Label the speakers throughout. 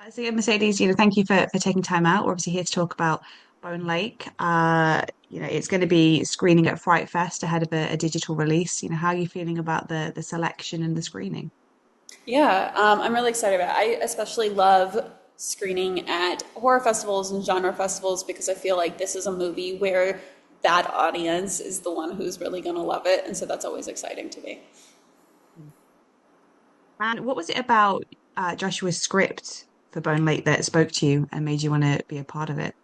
Speaker 1: So yeah, Mercedes, thank you for taking time out. We're obviously here to talk about Bone Lake. It's going to be screening at Fright Fest ahead of a digital release. How are you feeling about the selection and the screening?
Speaker 2: Yeah, I'm really excited about it. I especially love screening at horror festivals and genre festivals because I feel like this is a movie where that audience is the one who's really going to love it. And so that's always exciting to me.
Speaker 1: And what was it about Joshua's script for Bone Lake that spoke to you and made you want to be a part of it?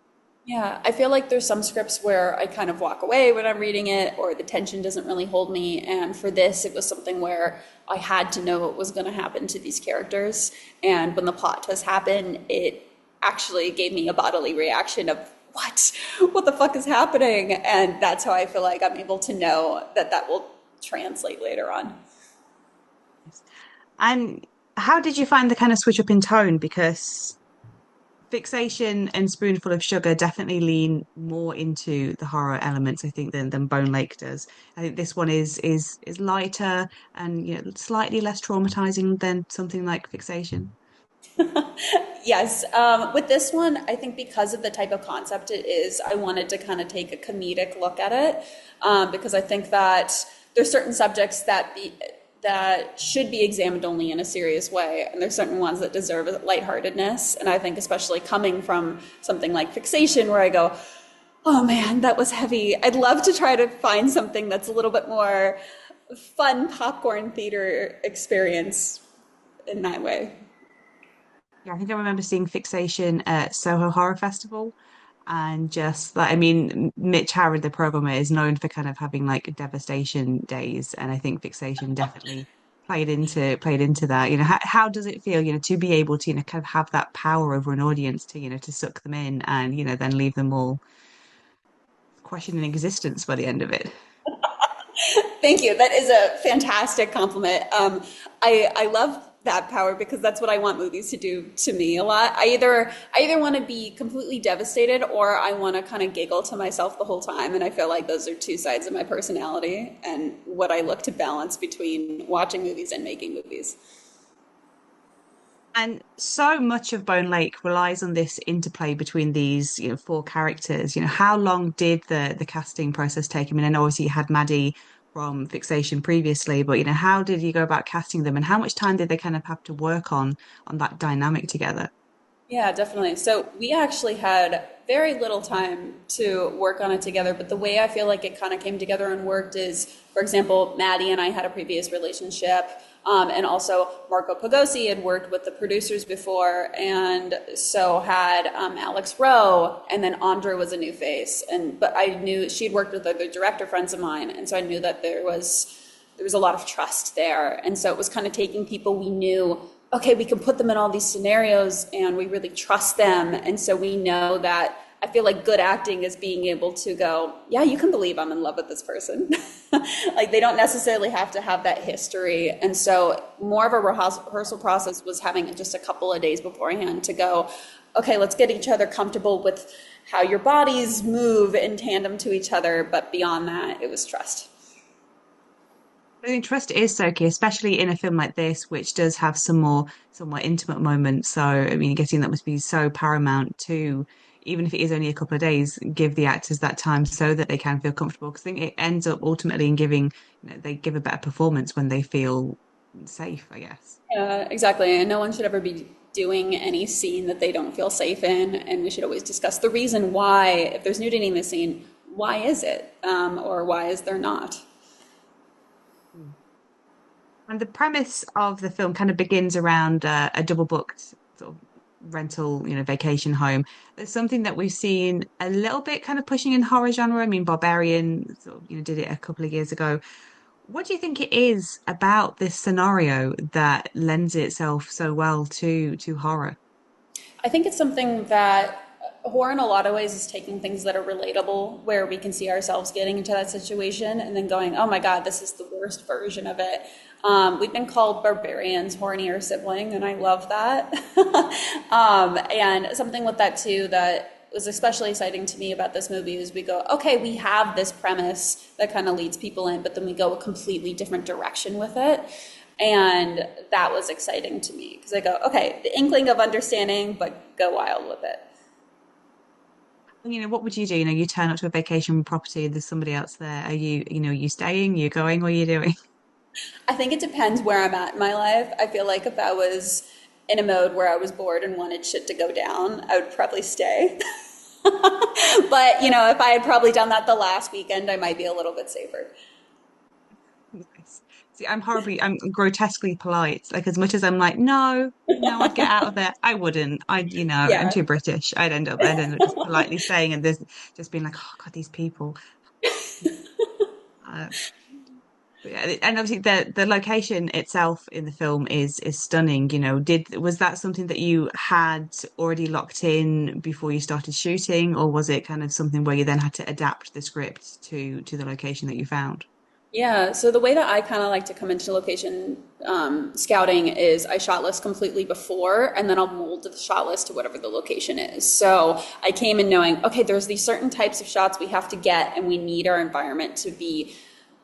Speaker 2: Yeah, I feel like there's some scripts where I kind of walk away when I'm reading it, or the tension doesn't really hold me. And for this, it was something where I had to know what was going to happen to these characters. And when the plot twist happened, it actually gave me a bodily reaction of, what? What the fuck is happening? And that's how I feel like I'm able to know that that will translate later on.
Speaker 1: And how did you find the kind of switch up in tone? Because Fixation and Spoonful of Sugar definitely lean more into the horror elements, I think, than Bone Lake does. I think this one is lighter and slightly less traumatizing than something like Fixation.
Speaker 2: Yes, with this one, I think because of the type of concept it is, I wanted to kind of take a comedic look at it because I think that there's certain subjects that should be examined only in a serious way, and there's certain ones that deserve lightheartedness. And I think especially coming from something like Fixation, where I go, "Oh man, that was heavy." I'd love to try to find something that's a little bit more fun popcorn theater experience in that way.
Speaker 1: Yeah, I think I remember seeing Fixation at Soho Horror Festival. And just like, I mean, Mitch Harrod, the programmer, is known for kind of having like devastation days. And I think Fixation definitely played into that. How does it feel, to be able to, kind of have that power over an audience to, to suck them in and, then leave them all questioning existence by the end of it?
Speaker 2: Thank you. That is a fantastic compliment. I love that power because that's what I want movies to do to me a lot. I either want to be completely devastated or I want to kind of giggle to myself the whole time. And I feel like those are two sides of my personality and what I look to balance between watching movies and making movies.
Speaker 1: And so much of Bone Lake relies on this interplay between these, four characters. How long did the casting process take? I mean, I know obviously you had Maddie from Fixation previously, but how did you go about casting them, and how much time did they kind of have to work on that dynamic together?
Speaker 2: Yeah, definitely. So we actually had very little time to work on it together, but the way I feel like it kind of came together and worked is, for example, Maddie and I had a previous relationship, and also Marco Pagosi had worked with the producers before, and so had Alex Rowe, and then Andra was a new face, and but I knew she'd worked with other director friends of mine, and so I knew that there was a lot of trust there. And so it was kind of taking people we knew, okay, we can put them in all these scenarios and we really trust them. And so we know that I feel like good acting is being able to go, yeah, you can believe I'm in love with this person. Like they don't necessarily have to have that history. And so more of a rehearsal process was having just a couple of days beforehand to go, okay, let's get each other comfortable with how your bodies move in tandem to each other. But beyond that, it was trust.
Speaker 1: I think trust is so key, especially in a film like this, which does have some more intimate moments. So, I mean, getting that must be so paramount to, even if it is only a couple of days, give the actors that time so that they can feel comfortable. Because I think it ends up ultimately in giving, they give a better performance when they feel safe, I guess.
Speaker 2: Exactly. And no one should ever be doing any scene that they don't feel safe in. And we should always discuss the reason why, if there's nudity in the scene, why is it? Or why is there not?
Speaker 1: Mm. And the premise of the film kind of begins around a double booked sort of rental, vacation home. It's something that we've seen a little bit kind of pushing in horror genre. I mean, Barbarian sort of, did it a couple of years ago. What do you think it is about this scenario that lends itself so well to horror?
Speaker 2: I think it's something that horror, in a lot of ways, is taking things that are relatable, where we can see ourselves getting into that situation and then going, oh my God, this is the worst version of it. We've been called barbarians, hornier sibling, and I love that. And something with that, too, that was especially exciting to me about this movie is we go, okay, we have this premise that kind of leads people in, but then we go a completely different direction with it. And that was exciting to me because I go, okay, the inkling of understanding, but go wild with it.
Speaker 1: What would you do? You turn up to a vacation property, there's somebody else there. Are you staying, you going, what are you doing?
Speaker 2: I think it depends where I'm at in my life. I feel like if I was in a mode where I was bored and wanted shit to go down, I would probably stay. But, if I had probably done that the last weekend, I might be a little bit safer.
Speaker 1: Nice. See, I'm grotesquely polite. Like as much as I'm like, no, no, I'd get out of there. I wouldn't. I'm
Speaker 2: Yeah.
Speaker 1: too British. I'd end up just politely saying, and there's just being like, oh God, these people. Uh, yeah, and obviously the location itself in the film is stunning. Was that something that you had already locked in before you started shooting, or was it kind of something where you then had to adapt the script to the location that you found?
Speaker 2: Yeah, so the way that I kind of like to come into location scouting is I shot list completely before, and then I'll mold the shot list to whatever the location is. So I came in knowing, okay, there's these certain types of shots we have to get, and we need our environment to be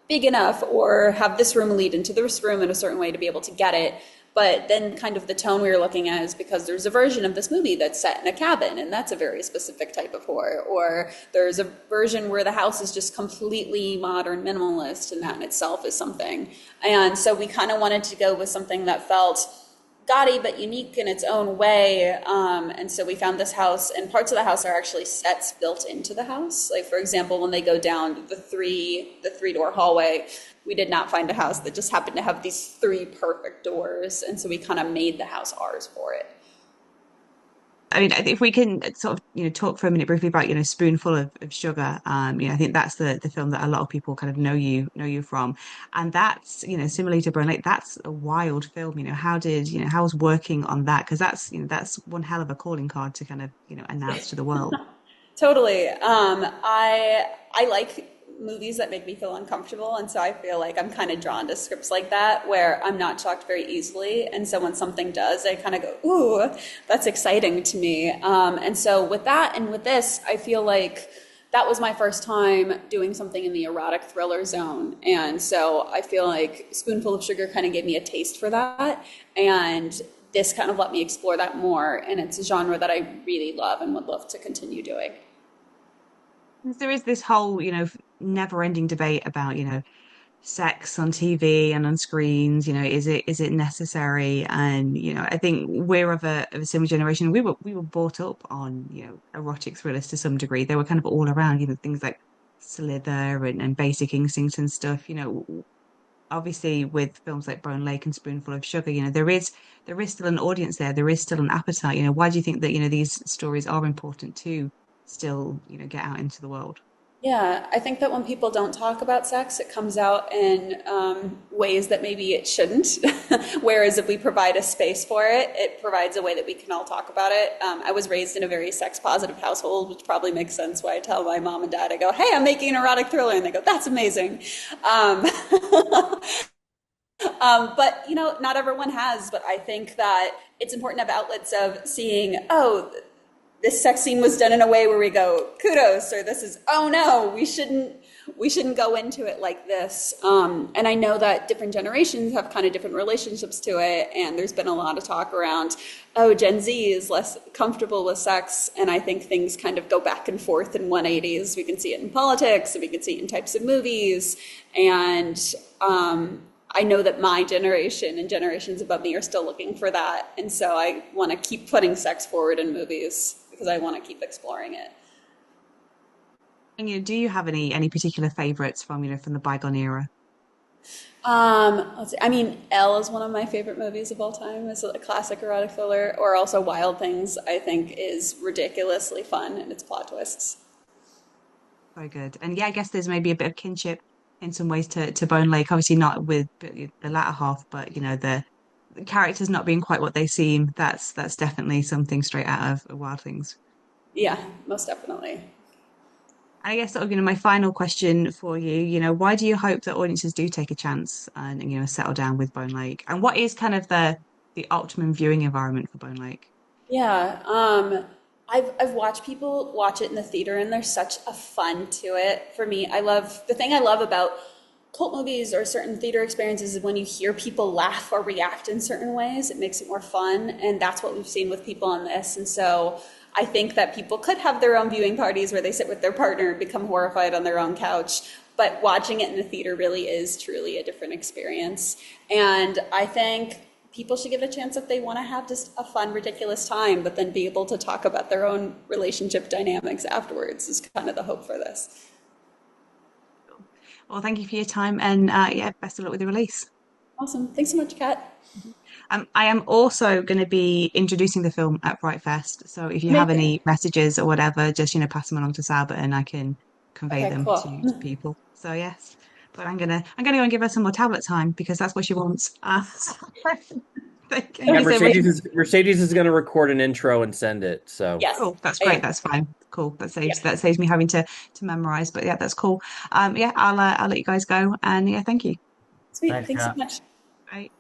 Speaker 2: big enough or have this room lead into this room in a certain way to be able to get it. But then kind of the tone we were looking at is because there's a version of this movie that's set in a cabin, and that's a very specific type of horror. Or there's a version where the house is just completely modern minimalist, and that in itself is something. And so we kind of wanted to go with something that felt gaudy but unique in its own way. And so we found this house, and parts of the house are actually sets built into the house. Like for example, when they go down the three door hallway, we did not find a house that just happened to have these three perfect doors, and so we kind of made the house ours for it.
Speaker 1: I mean, if we can sort of, talk for a minute briefly about, Spoonful of Sugar. I think that's the film that a lot of people kind of know you from. And that's, similarly to Burn Lake, that's a wild film. How was working on that? Because that's one hell of a calling card to kind of, announce to the world.
Speaker 2: Totally. I like movies that make me feel uncomfortable, and so I feel like I'm kind of drawn to scripts like that where I'm not shocked very easily. And so when something does, I kind of go, "Ooh, that's exciting to me." And so with that and with this, I feel like that was my first time doing something in the erotic thriller zone, and so I feel like Spoonful of Sugar kind of gave me a taste for that, and this kind of let me explore that more. And it's a genre that I really love and would love to continue doing.
Speaker 1: There is this whole, never-ending debate about, sex on TV and on screens, is it necessary? And I think we're of a similar generation. We were brought up on erotic thrillers to some degree. They were kind of all around, things like Slither and Basic Instinct and stuff. Obviously with films like Bone Lake and Spoonful of Sugar, there is still an audience there. There is still an appetite. Why do you think that these stories are important to still get out into the world?
Speaker 2: Yeah, I think that when people don't talk about sex, it comes out in ways that maybe it shouldn't. Whereas if we provide a space for it, it provides a way that we can all talk about it. I was raised in a very sex positive household, which probably makes sense why I tell my mom and dad, I go, hey, I'm making an erotic thriller. And they go, that's amazing. Um, but, not everyone has. But I think that it's important to have outlets of seeing, oh, this sex scene was done in a way where we go kudos, or this is, oh no, we shouldn't go into it like this. And I know that different generations have kind of different relationships to it, and there's been a lot of talk around, oh, Gen Z is less comfortable with sex, and I think things kind of go back and forth in 180s. We can see it in politics, and we can see it in types of movies, and I know that my generation and generations above me are still looking for that, and so I want to keep putting sex forward in movies because I want to keep exploring it.
Speaker 1: And do you have any particular favorites from from the bygone era?
Speaker 2: Let's see. I mean, Elle is one of my favorite movies of all time. It's a classic erotic thriller, or also Wild Things. I think is ridiculously fun in its plot twists.
Speaker 1: Very good. And yeah, I guess there's maybe a bit of kinship in some ways to Bone Lake. Obviously not with the latter half, but the characters not being quite what they seem. That's definitely something straight out of Wild Things.
Speaker 2: Yeah, most definitely.
Speaker 1: I guess sort of, my final question for you, why do you hope that audiences do take a chance and, settle down with Bone Lake? And what is kind of the optimum viewing environment for Bone Lake?
Speaker 2: Yeah, I've watched people watch it in the theater, and there's such a fun to it. For me, I love the thing I love about cult movies or certain theater experiences is when you hear people laugh or react in certain ways, it makes it more fun. And that's what we've seen with people on this. And so I think that people could have their own viewing parties where they sit with their partner and become horrified on their own couch. But watching it in the theater really is truly a different experience. And I think people should give it a chance if they want to have just a fun, ridiculous time, but then be able to talk about their own relationship dynamics afterwards is kind of the hope for this.
Speaker 1: Well, thank you for your time, and yeah, best of luck with the release.
Speaker 2: Awesome. Thanks so much, Kat.
Speaker 1: I am also going to be introducing the film at FrightFest. So if you have
Speaker 2: Amazing.
Speaker 1: any messages or whatever, just pass them along to Salbert, and I can convey
Speaker 2: Okay,
Speaker 1: them
Speaker 2: cool.
Speaker 1: to people. So yes, but I'm gonna go and give her some more tablet time because that's what she wants. Thank
Speaker 3: Yeah,
Speaker 1: you so much.
Speaker 3: Mercedes is going to record an intro and send it. So
Speaker 2: Yes,
Speaker 1: Cool, that's
Speaker 2: I
Speaker 1: great.
Speaker 2: am.
Speaker 1: That's fine. Cool.
Speaker 2: Yeah.
Speaker 1: That saves me having to memorize. But yeah, that's cool. Yeah, I'll let you guys go, and yeah, thank you.
Speaker 2: Sweet.
Speaker 4: Thanks,
Speaker 2: Thanks so
Speaker 4: Kat.
Speaker 2: much.
Speaker 1: Bye.